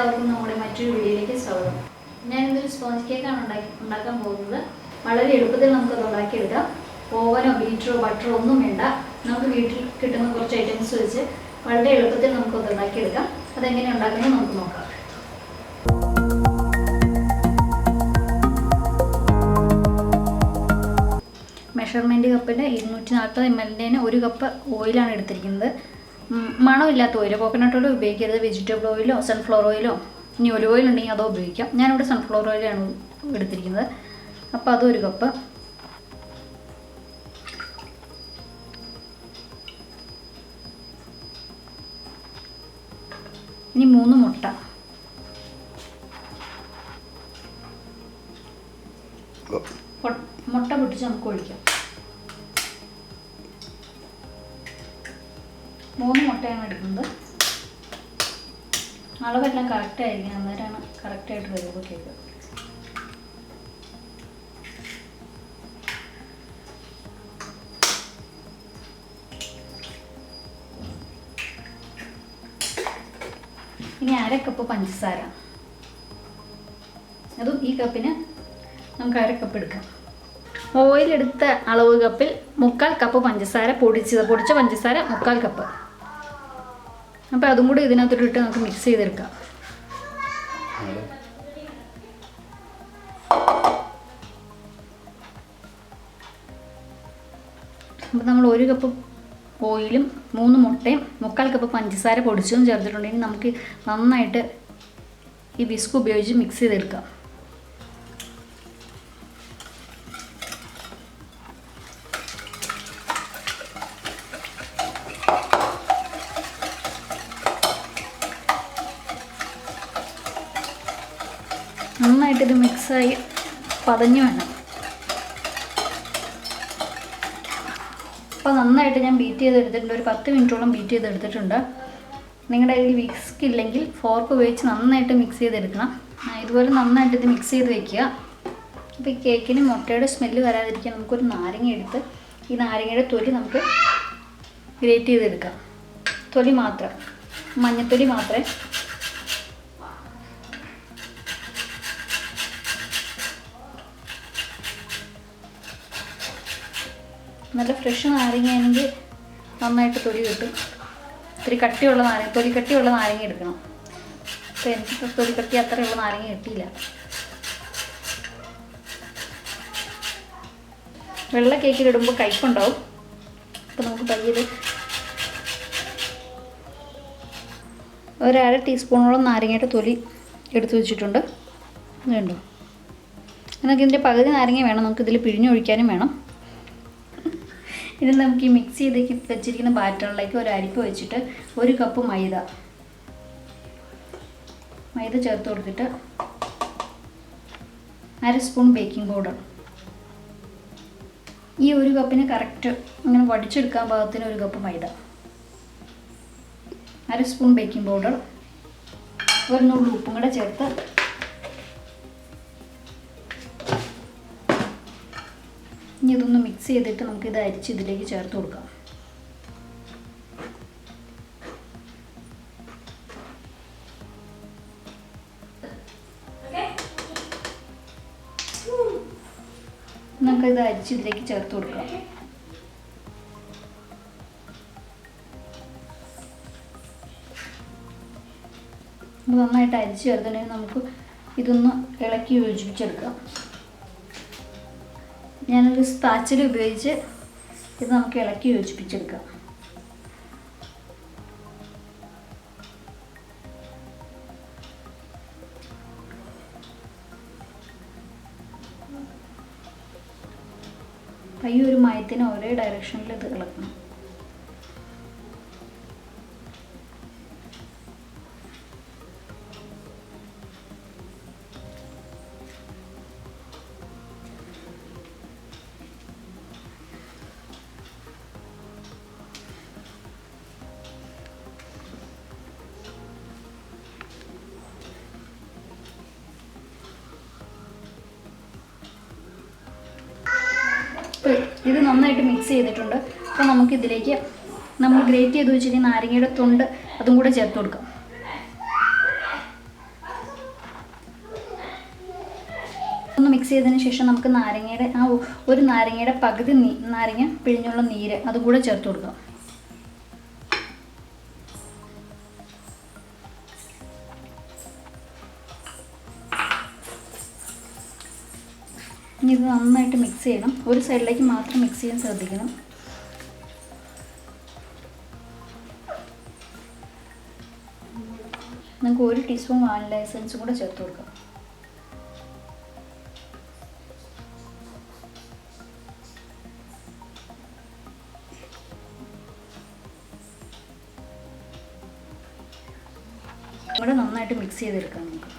എല്ലാവർക്കും നമ്മുടെ മറ്റൊരു വീഡിയോയിലേക്ക് സ്വാഗതം. ഞാനിന്നൊരു സ്പോഞ്ച് കേക്കാണ് ഉണ്ടാക്കാൻ പോകുന്നത്. വളരെ എളുപ്പത്തിൽ നമുക്കത് ഉണ്ടാക്കിയെടുക്കാം. ഓവനോ ബീറ്ററോ ബട്ടറോ ഒന്നും വേണ്ട. നമുക്ക് വീട്ടിൽ കിട്ടുന്ന കുറച്ച് ഐറ്റംസ് വെച്ച് വളരെ എളുപ്പത്തിൽ നമുക്കത് ഉണ്ടാക്കിയെടുക്കാം. അതെങ്ങനെ ഉണ്ടാക്കുന്നത് നമുക്ക് നോക്കാം. മെഷർമെൻറ്റ് കപ്പിന് 240 ml ഒരു കപ്പ് ഓയിലാണ് എടുത്തിരിക്കുന്നത്. മണമില്ലാത്ത ഓയിൽ, കോക്കനട്ട് ഓയിൽ ഉപയോഗിക്കരുത്. വെജിറ്റബിൾ ഓയിലോ സൺഫ്ലവർ ഓയിലോ ഇനി ഒലിവ് ഓയിൽ ഉണ്ടെങ്കിൽ അതോ ഉപയോഗിക്കാം. ഞാനിവിടെ സൺഫ്ലവർ ഓയിലാണ് എടുത്തിരിക്കുന്നത്. അപ്പോൾ അതൊരു കപ്പ്. ഇനി 3 മുട്ട. മുട്ട പൊട്ടിച്ച് നമുക്ക് ഒഴിക്കാം. 3 മുട്ടയാണ് എടുക്കുന്നത്. അളവെല്ലാം കറക്റ്റായിരിക്കും, അന്നേരമാണ് കറക്റ്റായിട്ട് വരുമ്പോൾ കേക്ക്. ഇനി 1/2 കപ്പ് പഞ്ചസാര. അതും ഈ കപ്പിന് നമുക്ക് 1/2 കപ്പ് എടുക്കാം. ഓയിലെടുത്ത അളവ് കപ്പിൽ 1/4 കപ്പ് പഞ്ചസാര പൊടിച്ച പഞ്ചസാര 1/4 കപ്പ്. അപ്പോൾ അതും കൂടി ഇതിനകത്തോട്ട് നമുക്ക് മിക്സ് ചെയ്തെടുക്കാം. അപ്പോൾ നമ്മൾ 1 കപ്പ് ഓയിലും 3 മുട്ടയും 1/4 കപ്പ് പഞ്ചസാര പൊടിച്ചതും ചേർത്തിട്ടുണ്ടെങ്കിൽ നമുക്ക് നന്നായിട്ട് ഈ വിസ്ക് ഉപയോഗിച്ച് മിക്സ് ചെയ്തെടുക്കാം. നന്നായിട്ടിത് മിക്സായി പതഞ്ഞു വേണം. അപ്പോൾ നന്നായിട്ട് ഞാൻ ബീറ്റ് ചെയ്തെടുത്തിട്ടുണ്ട്. ഒരു 10 മിനിറ്റോളം ബീറ്റ് ചെയ്തെടുത്തിട്ടുണ്ട്. നിങ്ങളുടെ കയ്യിൽ വിസ്ക് ഇല്ലെങ്കിൽ ഫോർക്ക് ഉപയോഗിച്ച് നന്നായിട്ട് മിക്സ് ചെയ്തെടുക്കണം. ഇതുപോലെ നന്നായിട്ട് ഇത് മിക്സ് ചെയ്ത് വെക്കുക. അപ്പോൾ ഈ കേക്കിന് മുട്ടയുടെ സ്മെല്ല് വരാതിരിക്കാൻ നമുക്കൊരു നാരങ്ങ എടുത്ത് ഈ നാരങ്ങയുടെ തൊലി നമുക്ക് ഗ്രേറ്റ് ചെയ്തെടുക്കാം. തൊലി മാത്രം, മഞ്ഞത്തൊലി മാത്രമേ. നല്ല ഫ്രഷ് നാരങ്ങയാണെങ്കിൽ നന്നായിട്ട് തൊലി കിട്ടും. തൊലി കട്ടിയുള്ള നാരങ്ങ എടുക്കണം. അപ്പോൾ എനിക്ക് തൊലി കട്ടി അത്രയുള്ള നാരങ്ങ കിട്ടിയില്ല. വെള്ള കേക്കിലിടുമ്പോൾ കയ്പുണ്ടാവും. അപ്പോൾ നമുക്ക് പയ്യത് 1/2 ടീസ്പൂണോളം നാരങ്ങയുടെ തൊലി എടുത്തു വെച്ചിട്ടുണ്ട്. ഇതുണ്ടോ? നമുക്ക് ഇതിൻ്റെ പകുതി നാരങ്ങ വേണം. നമുക്കിതിൽ പിഴിഞ്ഞൊഴിക്കാനും വേണം. ഇനി നമുക്ക് ഈ മിക്സ് ചെയ്ത് വെച്ചിരിക്കുന്ന ബാറ്ററിലേക്ക് ഒരു അരിപ്പ് വെച്ചിട്ട് 1 കപ്പ് മൈദ ചേർത്ത് കൊടുത്തിട്ട് 1/2 സ്പൂൺ ബേക്കിംഗ് പൗഡർ. ഈ 1 കപ്പിന് കറക്റ്റ് ഇങ്ങനെ വടിച്ചെടുക്കാൻ പാകത്തിന് 1 കപ്പ് മൈദ, 1/2 സ്പൂൺ ബേക്കിംഗ് പൗഡർ, 1 നുള്ളു ഉപ്പും കൂടെ ചേർത്ത് ഇനി ഇതൊന്ന് മിക്സ് ചെയ്തിട്ട് നമുക്കിത് അരിച്ച് ഇതിലേക്ക് ചേർത്ത് കൊടുക്കാം. നമുക്കിത് അരിച്ച് ഇതിലേക്ക് ചേർത്ത് കൊടുക്കാം. നന്നായിട്ട് അരിച്ച് ചേർത്തിട്ടുണ്ടെങ്കിൽ നമുക്ക് ഇതൊന്ന് ഇളക്കി യോജിപ്പിച്ചെടുക്കാം. ഞാനൊരു സ്പാച്ചിൽ ഉപയോഗിച്ച് ഇത് നമുക്ക് ഇളക്കി യോജിപ്പിച്ചെടുക്കാം. ഈ ഒരു മയത്തിന് ഒരേ ഡയറക്ഷനിൽ ഇത് ഇളക്കണം. ഇത് നന്നായിട്ട് മിക്സ് ചെയ്തിട്ടുണ്ട്. അപ്പോൾ നമുക്കിതിലേക്ക് നമ്മൾ ഗ്രേറ്റ് ചെയ്ത് വെച്ചിരിക്കുന്ന നാരങ്ങയുടെ തൊണ്ട് അതും കൂടെ ചേർത്ത് കൊടുക്കാം. മിക്സ് ചെയ്തതിന് ശേഷം നമുക്ക് നാരങ്ങയുടെ ഒരു നാരങ്ങയുടെ പകുതി നാരങ്ങ പിഴിഞ്ഞുള്ള നീര് അതും കൂടെ ചേർത്ത് കൊടുക്കാം. ഇനി ഇത് നന്നായിട്ട് മിക്സ് ചെയ്യണം. ഒരു സൈഡിലേക്ക് മാത്രം മിക്സ് ചെയ്യാൻ ശ്രദ്ധിക്കണം. നമുക്ക് 1 ടീസ്പൂൺ വാനില എസൻസ് കൂടെ ചേർത്ത് കൊടുക്കാം. ഇവിടെ നന്നായിട്ട് മിക്സ് ചെയ്തെടുക്കാം നമുക്ക്.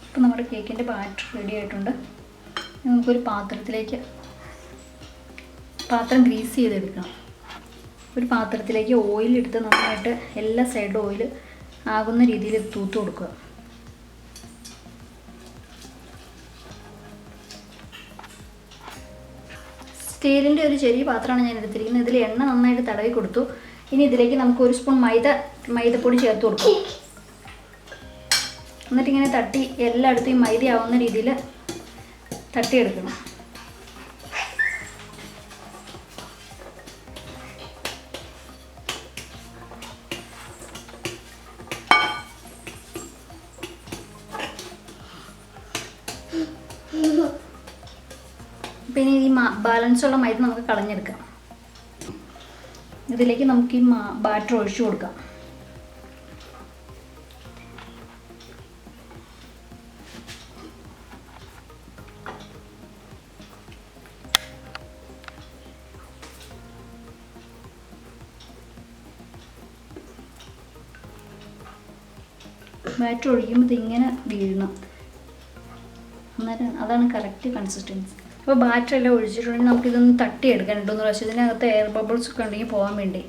ഇപ്പം നമ്മുടെ കേക്കിൻ്റെ ബാറ്റർ റെഡി ആയിട്ടുണ്ട്. നമുക്കൊരു പാത്രം ഗ്രീസ് ചെയ്തെടുക്കണം. ഒരു പാത്രത്തിലേക്ക് ഓയിലെടുത്ത് നന്നായിട്ട് എല്ലാ സൈഡും ഓയിൽ ആകുന്ന രീതിയിൽ തൂത്ത് കൊടുക്കുക. സ്റ്റീലിൻ്റെ ഒരു ചെറിയ പാത്രമാണ് ഞാൻ എടുത്തിരിക്കുന്നത്. ഇതിൽ എണ്ണ നന്നായിട്ട് തടവി കൊടുത്തു. ഇനി ഇതിലേക്ക് നമുക്ക് 1 സ്പൂൺ മൈദപ്പൊടി ചേർത്ത് കൊടുക്കും. എന്നിട്ടിങ്ങനെ തട്ടി എല്ലായിടത്തും ഈ മൈദ ആവുന്ന രീതിയിൽ തട്ടിയെടുക്കണം. പിന്നെ ഈ ബാലൻസുള്ള മൈദ നമുക്ക് കളഞ്ഞെടുക്കാം. ഇതിലേക്ക് നമുക്ക് ഈ ബാറ്റർ ഒഴിച്ചു കൊടുക്കാം. ബാറ്റർ ഒഴിക്കുമ്പോൾ ഇതിങ്ങനെ വീഴണം. അന്നേരം അതാണ് കറക്റ്റ് കൺസിസ്റ്റൻസി. അപ്പോൾ ബാറ്റർ എല്ലാം ഒഴിച്ചിട്ടുണ്ടെങ്കിൽ നമുക്കിതൊന്ന് തട്ടിയെടുക്കാൻ 2-3 പ്രാവശ്യം. ഇതിനകത്ത് എയർ ബബിൾസ് ഒക്കെ ഉണ്ടെങ്കിൽ പോകാൻ വേണ്ടി.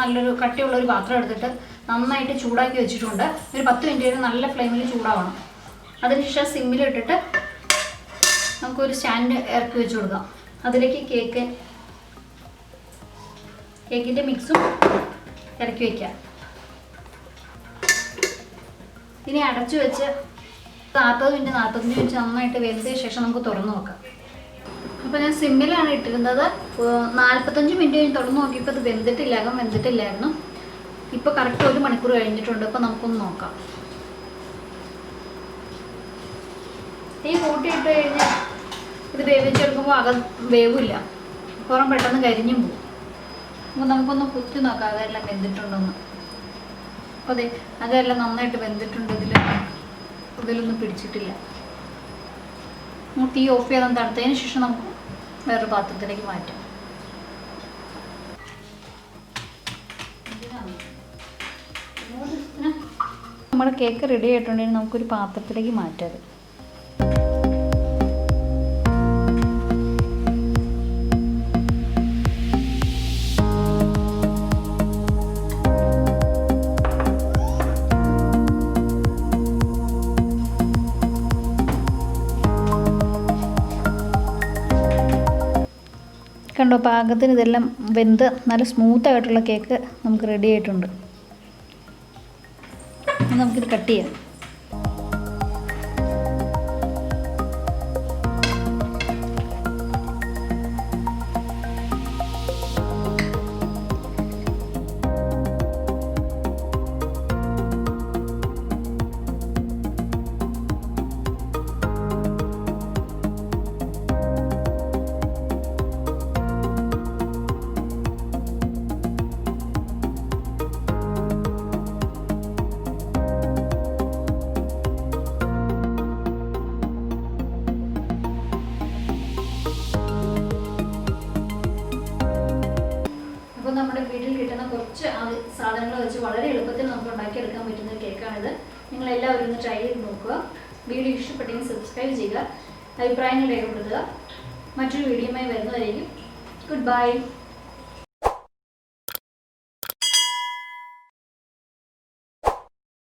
നല്ലൊരു കട്ടിയുള്ള ഒരു പാത്രം എടുത്തിട്ട് നന്നായിട്ട് ചൂടാക്കി വെച്ചിട്ടുണ്ട്. ഒരു 10 മിനിറ്റ് വരെ നല്ല ഫ്ലെയിമിൽ ചൂടാവണം. അതിനുശേഷം സിമ്മിലിട്ടിട്ട് നമുക്കൊരു സ്റ്റാൻഡ് ഇറക്കി വെച്ച് കൊടുക്കാം. അതിലേക്ക് കേക്കിൻ്റെ മിക്സും ഇറക്കി വയ്ക്കാം. ഇനി അടച്ചു വെച്ച് 40 മിനിറ്റ് 45 മിനിറ്റ് നന്നായിട്ട് വെന്തതിന് ശേഷം നമുക്ക് തുറന്നു നോക്കാം. അപ്പോൾ ഞാൻ സിമ്മിലാണ് ഇട്ടിരുന്നത്. 45 മിനിറ്റ് കഴിഞ്ഞ് തുറന്നു നോക്കിയപ്പോൾ ഇത് വെന്തിട്ടില്ലായിരുന്നു. ഇപ്പോൾ കറക്റ്റ് 1 മണിക്കൂർ കഴിഞ്ഞിട്ടുണ്ട്. അപ്പോൾ നമുക്കൊന്ന് നോക്കാം. തീ കൂട്ടിയിട്ട് കഴിഞ്ഞാൽ ഇത് വേവിച്ചെടുക്കുമ്പോൾ വേവില്ല, പുറം പെട്ടെന്ന് കരിഞ്ഞും പോകും. അപ്പോൾ നമുക്കൊന്ന് കുത്തി നോക്കാം അതെല്ലാം വെന്തിട്ടുണ്ടോന്ന്. അപ്പോൾ അതെ, അതെല്ലാം നന്നായിട്ട് വെന്തിട്ടുണ്ട്. ഇതിലൊന്നും പിടിച്ചിട്ടില്ല. തീ ഓഫ് ചെയ്യാൻ തണുത്തതിന് ശേഷം നമുക്ക് വേറൊരു പാത്രത്തിലേക്ക് മാറ്റാം. നമ്മുടെ കേക്ക് റെഡി ആയിട്ടുണ്ടെങ്കിൽ നമുക്കൊരു പാത്രത്തിലേക്ക് മാറ്റാം. കണ്ടോ, പാകത്തിന് ഇതെല്ലാം വെന്ത് നല്ല സ്മൂത്തായിട്ടുള്ള കേക്ക് നമുക്ക് റെഡി ആയിട്ടുണ്ട്. നമുക്കിത് കട്ട് ചെയ്യാം. നമ്മുടെ വീട്ടിൽ കിട്ടുന്ന കുറച്ച് സാധനങ്ങൾ വെച്ച് വളരെ എളുപ്പത്തിൽ നമുക്ക് ഉണ്ടാക്കിയെടുക്കാൻ പറ്റുന്ന കേക്കാണിത്. നിങ്ങളെല്ലാവരും ഒന്ന് ട്രൈ ചെയ്ത് നോക്കുക. വീഡിയോ ഇഷ്ടപ്പെട്ടെങ്കിൽ സബ്സ്ക്രൈബ് ചെയ്യുക, അഭിപ്രായങ്ങൾ രേഖപ്പെടുത്തുക. മറ്റൊരു വീഡിയോയുമായി വരുന്നവരേക്കും ഗുഡ് ബൈ.